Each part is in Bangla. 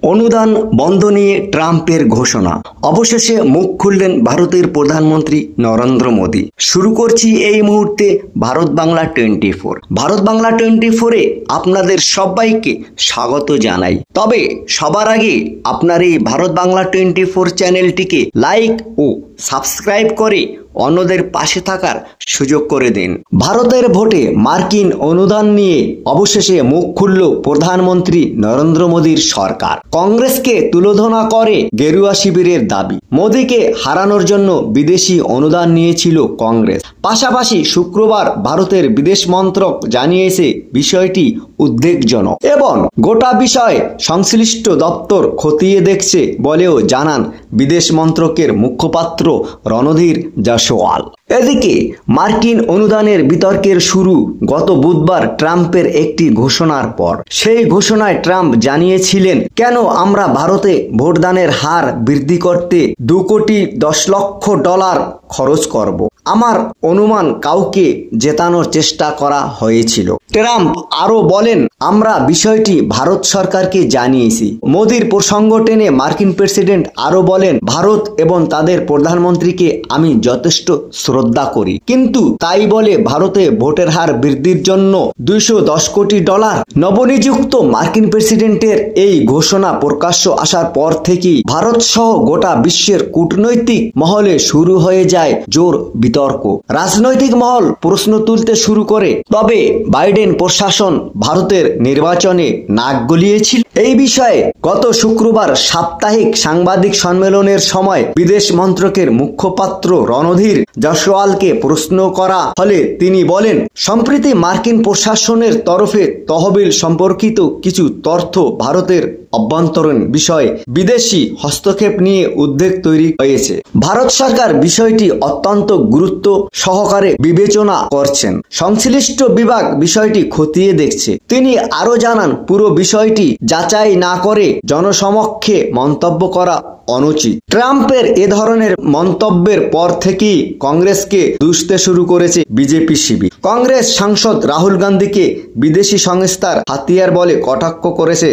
অনুদান বন্ধ নিয়ে ট্রাম্পের ঘোষণা। অবশেষে মুখ খুললেন ভারতের প্রধানমন্ত্রী নরেন্দ্র মোদী। শুরু করছি এই মুহূর্তে ভারত বাংলা 24। ভারত বাংলা 24-এ আপনাদের সবাইকে স্বাগত জানাই। তবে সবার আগে আপনার এই ভারত বাংলা 24 চ্যানেলটিকে লাইক ও সাবস্ক্রাইব করে অন্যদের পাশে থাকার সুযোগ করে দিন। ভারতের ভোটে মার্কিন অনুদান নিয়ে অবশেষে মুখ খুলল প্রধানমন্ত্রী নরেন্দ্র মোদীর সরকার। কংগ্রেসকে তুলোধনা করে গেরুয়া শিবিরের দাবি। মোদীকে হারানোর জন্য বিদেশি অনুদান নিয়েছিল কংগ্রেস। পাশাপাশি শুক্রবার ভারতের বিদেশ মন্ত্রক জানিয়েছে বিষয়টি উদ্বেগজনক এবং গোটা বিষয়ে সংশ্লিষ্ট দপ্তর খতিয়ে দেখছে বলেও জানান বিদেশ মন্ত্রকের মুখপাত্র রণধীর জয়সওয়াল। এদিকে মার্কিন অনুদানের বিতর্কের শুরু গত বুধবার ট্রাম্পের একটি ঘোষণার পর। সেই ঘোষণায় ট্রাম্প জানিয়েছিলেন, কেন আমরা ভারতে ভোটদানের হার বৃদ্ধি করতে $2 কোটি 10 লক্ষ খরচ করব। আমার অনুমান কাউকে জেতানোর চেষ্টা করা হয়েছিল। ট্রাম্প আরও বলেন, আমরা বিষয়টি ভারত সরকারকে জানিয়েছি। মোদীর প্রসঙ্গ টেনে মার্কিন প্রেসিডেন্ট আরও বলেন, ভারত এবং তাদের প্রধানমন্ত্রীকে আমি যথেষ্ট শ্রদ্ধা করি, কিন্তু তাই বলে ভারতে ভোটের হার বৃদ্ধির জন্য $210 কোটি। নবনিযুক্ত মার্কিন প্রেসিডেন্টের এই ঘোষণা প্রকাশ্য আসার পর থেকেই ভারত সহ গোটা বিশ্বের কূটনৈতিক মহলে শুরু হয়ে যায় জোর বিতর্ক। রাজনৈতিক মহল প্রশ্ন তুলতে শুরু করে, তবে বাইডেন প্রশাসন ভারতের নির্বাচনে নাক গলিয়েছিল। এই বিষয়ে গত শুক্রবার সাপ্তাহিক সাংবাদিক সম্মেলনের সময় বিদেশ মন্ত্রকের মুখপাত্র রণধীর জয়সওয়ালকে প্রশ্ন করা হলে তিনি বলেন, সম্প্রতি মার্কিন প্রশাসনের তরফে তহবিল সম্পর্কিত কিছু তথ্য ভারতের অভ্যন্তরীণ বিষয়ে বিদেশি হস্তক্ষেপ নিয়ে উদ্বেগ তৈরি হয়েছে। ভারত সরকার বিষয়টি অত্যন্ত গুরুত্ব সহকারে বিবেচনা করছেন। সংশ্লিষ্ট বিভাগ বিষয়টি খতিয়ে দেখছে। তিনি আরও জানান, পুরো বিষয়টি যাচাই না করে জনসমক্ষে মন্তব্য করা অনুচিত। ট্রাম্পের এ ধরনের মন্তব্যের পর থেকেই কংগ্রেসকে দুষতে শুরু করেছে বিজেপি শিবির। কংগ্রেস সাংসদ রাহুল গান্ধীকে বিদেশি সংস্থার হাতিয়ার বলে কটাক্ষ করেছে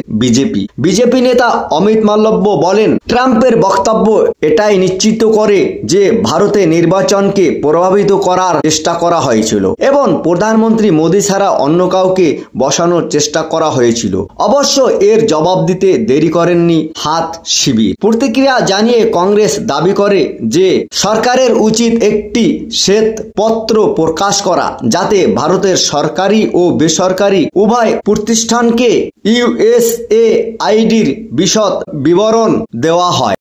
বিজেপি নেতা অমিত মালব্য বলেন, ট্রাম্পের বক্তব্য এটাই নিশ্চিত করে যে ভারতে নির্বাচনকে প্রভাবিত করার চেষ্টা করা হয়েছিল এবং প্রধানমন্ত্রী মোদী ছাড়া অন্য কাউকে বসানোর চেষ্টা করা হয়েছিল। অবশ্য এর জবাব দিতে দেরি করেননি হাত শিবির। প্রতিক্রিয়া জানিয়ে কংগ্রেস দাবি করে যে সরকারের উচিত একটি শ্বেতপত্র প্রকাশ করা, যাতে ভারতের সরকারি ও বেসরকারি উভয় প্রতিষ্ঠানকে USAIDর বিশদ বিবরণ দেওয়া হয়।